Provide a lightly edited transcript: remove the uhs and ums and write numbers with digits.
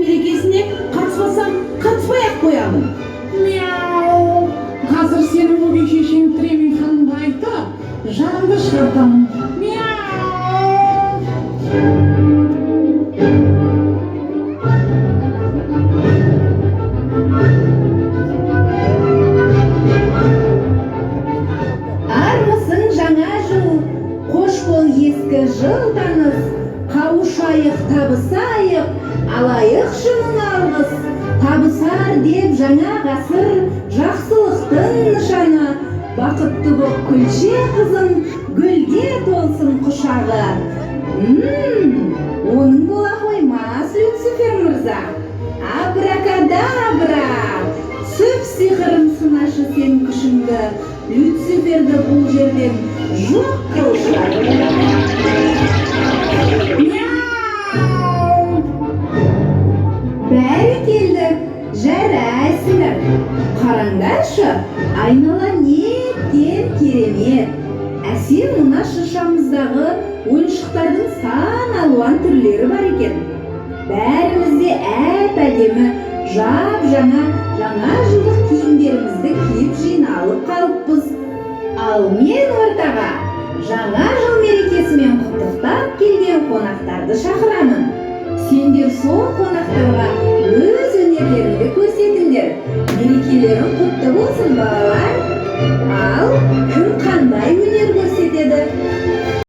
мерекесіне қатыспасам, қатыспай-ақ қоямын. Мяу. Қазір сенің өгей шешең Тремен ханымға айтып, жанымды шығартамын. Мяу. Армысың жаңа жыл, қош бол ескі жыл таныс, қауышайық, табысайық, алайық шының алғыс. Табысар деп жаңа ғасыр, жақсылықтың нышаны, бақытты боп күлше қызым, гүлге толсын құшағы. Оның бола қоймас Люцифер мырза. Абракадабра, сүп сиқырым сынашы сен күшіңді, Люциферді бұл жерден жоқ қылшы. Бәрі келді, жарайсыңдар. Қараңдаршы, айнала неттен керемет. Әсем мына шыршамыздағы ойыншықтардың сан алуан түрлері бар екен. Бәрімізде әп-әдемі, жап-жаңа жылдық киімдерімізді киіп жиналып қалыппыз. Ал мен ортаға жаңа жыл мерекесімен құттықтап келген қонақтарды шақырамын. Сендер сол қонақтарға өз өнерлеріңді көрсетіңдер. Мерекелерің құтты болсын, балалар. Ал кім